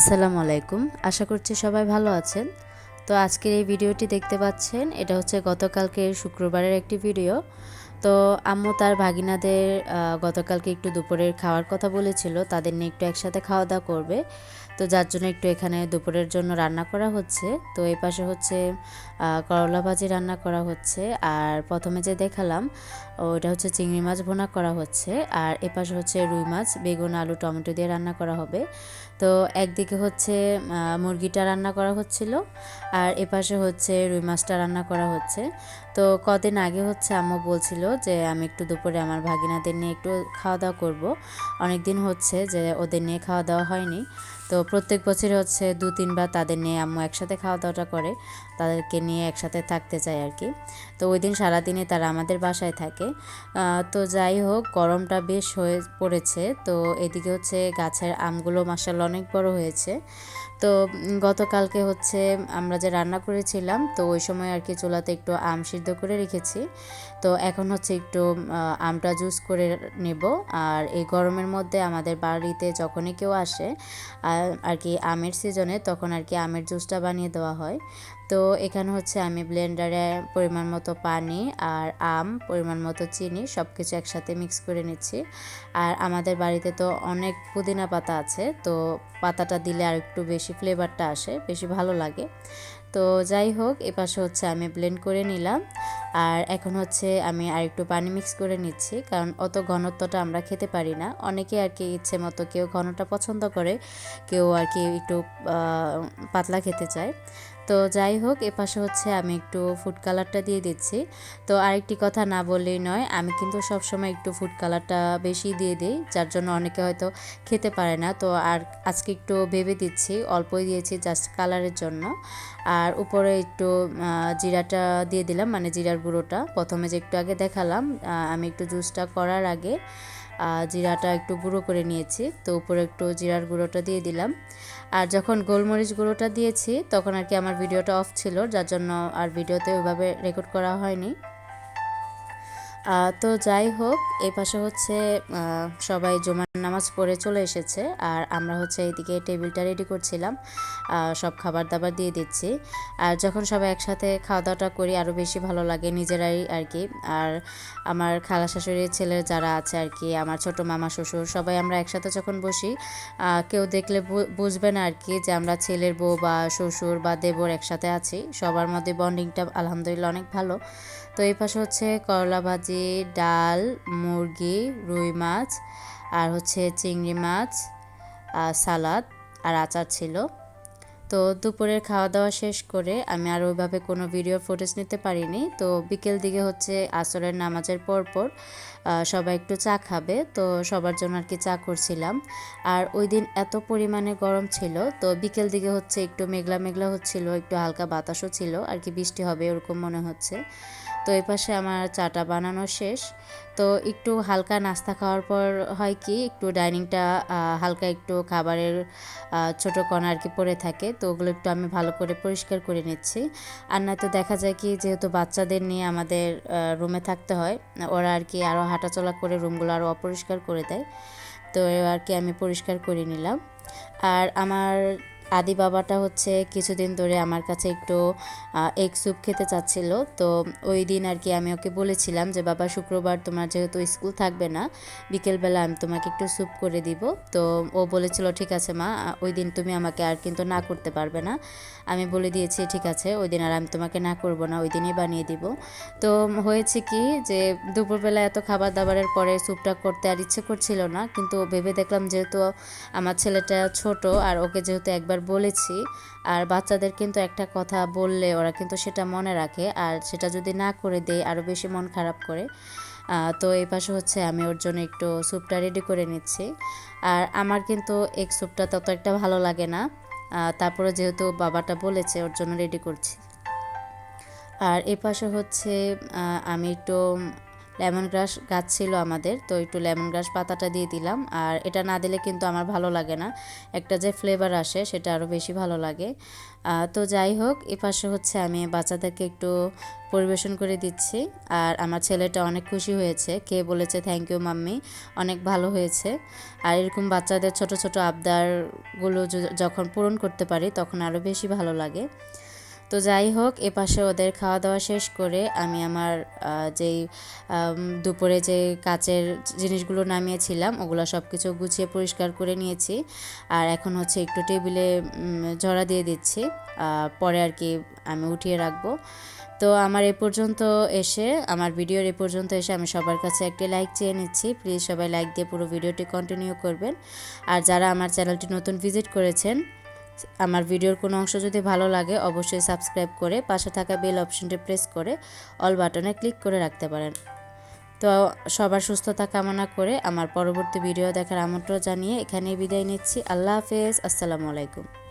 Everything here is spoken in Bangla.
আসসালামু আলাইকুম। আশা করছি সবাই ভালো আছেন। তো আজকের এই ভিডিওটি দেখতে পাচ্ছেন, এটা হচ্ছে গতকালকের শুক্রবারের একটি ভিডিও। তো আম্মু তার ভাগিনাদের গতকালকে একটু দুপুরের খাওয়ার কথা বলেছিল, তাদের নিয়ে একটু একসাথে খাওয়া দাওয়া করবে। তো যার জন্য একটু এখানে দুপুরের জন্য রান্না করা হচ্ছে। তো এই পাশে হচ্ছে করলা ভাজি রান্না করা হচ্ছে, আর প্রথমে যে দেখালাম ওটা হচ্ছে চিংড়ি মাছ ভুনা করা হচ্ছে, আর এ পাশে হচ্ছে রুই মাছ বেগুন আলু টমেটো দিয়ে রান্না করা হবে। তো একদিকে হচ্ছে মুরগিটা রান্না করা হচ্ছিল, আর এ পাশে হচ্ছে রুই মাছটা রান্না করা হচ্ছে। তো কদিন আগে হচ্ছে আম্মু বলছিল যে আমি একটু দুপুরে আমার ভাগিনাদের নিয়ে একটু খাওয়া দাওয়া করব। অনেক দিন হচ্ছে যে ওদের নিয়ে খাওয়া দাওয়া হয়নি। তো প্রত্যেক বছরই হচ্ছে 2-3 বার তাদের নিয়ে আম্মু একসাথে খাওয়া দাওয়াটা করে, তাদেরকে নিয়ে একসাথে থাকতে চায় আর কি। তো ওই দিন সারাদিনই তারা আমাদের বাসায় থাকে। তো যাই হোক, গরমটা বেশ হয়ে পড়েছে। তো এদিকে হচ্ছে গাছের আমগুলো মাশাআল্লাহ অনেক বড় হয়েছে। তো গতকালকে হচ্ছে আমরা যে রান্না করেছিলাম, তো ওই সময় আর কি চুলাতে একটু আম সিদ্ধ করে রেখেছি। তো এখন হচ্ছে একটু আমটা জুস করে নেব। আর এই গরমের মধ্যে আমাদের বাড়িতে যখনই কেউ আসে আর কি আমের সিজনে, তখন আর কি আমের জুসটা বানিয়ে দেওয়া হয়। তো এখানে হচ্ছে আমি ব্লেন্ডারে পরিমাণ মতো পানি আর আম পরিমাণ মতো চিনি সব কিছু একসাথে মিক্স করে নিচ্ছি। আর আমাদের বাড়িতে তো অনেক পুদিনা পাতা আছে, তো পাতাটা দিলে আর একটু বেশি ফ্লেভারটা আসে, বেশি ভালো লাগে। তো যাই হোক, এপাশে হচ্ছে আমি ব্লেন্ড করে নিলাম। আর এখন হচ্ছে আমি আর একটু পানি মিক্স করে নিচ্ছি, কারণ অত ঘনত্বটা আমরা খেতে পারি না। অনেকে আর কি ইচ্ছে মতো, কেউ ঘনটা পছন্দ করে, কেউ আর কি একটু পাতলা খেতে চায়। তো যাই হোক, এপাশে হচ্ছে আমি একটু ফুড কালারটা দিয়ে দিচ্ছি। তো আরেকটি কথা না বললেই নয়, আমি কিন্তু সবসময় একটু ফুড কালারটা বেশি দিয়ে দিই, যার জন্য অনেকে হয়তো খেতে পারে না। তো আর আজকে একটু ভেবে দিচ্ছি, অল্পই দিয়েছি জাস্ট কালারের জন্য। আর উপরে একটু জিরাটা দিয়ে দিলাম, মানে জিরার গুঁড়োটা প্রথমে যে একটু আগে দেখালাম, আমি একটু জুসটা করার আগে জিরাটা একটু গুঁড়ো করে নিয়েছি। তো উপরে একটু জিরার গুঁড়োটা দিয়ে দিলাম। আর যখন গোলমরিচ গুঁড়োটা দিয়েছি তখন আর কি আমার ভিডিওটা অফ ছিল, যার জন্য আর ভিডিওতে ওইভাবে রেকর্ড করা হয়নি। তো যাই হোক, এই পাশে হচ্ছে সবাই জুমার নামাজ পড়ে চলে এসেছে, আর আমরা হচ্ছে এইদিকে টেবিলটা রেডি করছিলাম, সব খাবার দাবার দিয়ে দিচ্ছি। আর যখন সবাই একসাথে খাওয়া দাওয়াটা করি আরও বেশি ভালো লাগে নিজেরাই আর কি। আর আমার খালা শাশুড়ির ছেলের যারা আছে আর কি, আমার ছোট মামা শ্বশুর সবাই আমরা একসাথে যখন বসি, কেউ দেখলে বুঝবে না আর কি যে আমরা ছেলের বউ বা শ্বশুর বা দেবর একসাথে আছি। সবার মধ্যে বন্ডিংটা আলহামদুলিল্লাহ অনেক ভালো। তো এই পাশে হচ্ছে করলা ভাজি, ডাল, মুরগি, রুই মাছ, আর হচ্ছে চিংড়ি মাছ, সালাদ আর আচার ছিল। তো দুপুরের খাওয়া দাওয়া শেষ করে আমি আর ওইভাবে কোনো ভিডিও ফুটেজ নিতে পারিনি। তো বিকেল দিকে হচ্ছে আসরের নামাজের পর সবাই একটু চা খাবে, তো সবার জন্য আর কি চা করছিলাম। আর ওই দিন এত পরিমাণে গরম ছিল, তো বিকেল দিকে হচ্ছে একটু মেঘলা মেঘলা হচ্ছিল, একটু হালকা বাতাসও ছিল আর কি, বৃষ্টি হবে এরকম মনে হচ্ছে। তো এই পাশে আমার চাটা বানানো শেষ। তো একটু হালকা নাস্তা খাওয়ার পর হয় কি, একটু ডাইনিংটা হালকা একটু খাবারের ছোটো কণা আর কি পড়ে থাকে, তো ওগুলো একটু আমি ভালো করে পরিষ্কার করে নিচ্ছি। আর নয়তো দেখা যায় কি, যেহেতু বাচ্চাদের নিয়ে আমাদের রুমে থাকতে হয়, ওরা আর কি আরও হাঁটাচলা করে রুমগুলো আরও অপরিষ্কার করে দেয়। তো আর কি আমি পরিষ্কার করে নিলাম। আর আমার আদি বাবাটা হচ্ছে কিছুদিন ধরে আমার কাছে একটু এগ স্যুপ খেতে চাচ্ছিল। তো ওই দিন আর কি আমি ওকে বলেছিলাম যে বাবা, শুক্রবার তোমার যেহেতু স্কুল থাকবে না, বিকেলবেলা আমি তোমাকে একটু স্যুপ করে দিব। তো ও বলেছিল ঠিক আছে মা, ওই দিন তুমি আমাকে আর কিন্তু না করতে পারবে না। আমি বলে দিয়েছি ঠিক আছে, ওই দিন আর আমি তোমাকে না করব না, ওই দিনই বানিয়ে দিব। তো হয়েছে কি যে দুপুরবেলা এত খাবার দাবারের পরে স্যুপটা করতে আর ইচ্ছে করছিল না, কিন্তু ভেবে দেখলাম যেহেতু আমার ছেলেটা ছোট, আর ওকে যেহেতু একবার বলেছি, আর বাচ্চাদের কিন্তু একটা কথা বললে ওরা কিন্তু সেটা মনে রাখে, আর সেটা যদি না করে দেয় আরও বেশি মন খারাপ করে। তো এই পাশে হচ্ছে আমি ওর জন্য একটু স্যুপটা রেডি করে নিচ্ছি। আর আমার কিন্তু এগ স্যুপটা তত একটা ভালো লাগে না, তারপরে যেহেতু বাবাটা বলেছে ওর জন্য রেডি করছি। আর এ পাশে হচ্ছে আমি একটু লেমন গ্রাস গাছ ছিল আমাদের, তো একটু লেমন গ্রাস পাতাটা দিয়ে দিলাম। আর এটা না দিলে কিন্তু আমার ভালো লাগে না, একটা যে ফ্লেভার আসে সেটা আরও বেশি ভালো লাগে। তো যাই হোক, এপাশে হচ্ছে আমি বাচ্চাদেরকে একটু পরিবেশন করে দিচ্ছি। আর আমার ছেলেটা অনেক খুশি হয়েছে, খেয়ে বলেছে থ্যাংক ইউ মাম্মি, অনেক ভালো হয়েছে। আর এরকম বাচ্চাদের ছোট ছোট আবদারগুলো যখন পূরণ করতে পারি তখন আরও বেশি ভালো লাগে। তো যাই হোক, এপাশে ওদের খাওয়া দাওয়া শেষ করে আমি আমার যেই দুপুরে যে কাচের জিনিসগুলো নামিয়েছিলাম ওগুলো সব কিছু গুছিয়ে পরিষ্কার করে নিয়েছি। আর এখন হচ্ছে একটু টেবিলে ঝরা দিয়ে দিচ্ছি, পরে আর কি আমি উঠিয়ে রাখবো। তো আমার আমার ভিডিওর এ পর্যন্ত এসে আমি সবার কাছে একটি লাইক চেয়ে নিচ্ছি। প্লিজ সবাই লাইক দিয়ে পুরো ভিডিওটি কন্টিনিউ করবেন। আর যারা আমার চ্যানেলটি নতুন ভিজিট করেছেন, আমার ভিডিওর কোনো অংশ যদি ভালো লাগে অবশ্যই সাবস্ক্রাইব করে পাশে থাকা বেল অপশনটি প্রেস করে অল বাটনে ক্লিক করে রাখতে পারেন। তো সবার সুস্থতা কামনা করে আমার পরবর্তী ভিডিও দেখার আমন্ত্রণ জানিয়ে এখানেই বিদায় নিচ্ছি। আল্লাহ হাফেজ, আসসালামু আলাইকুম।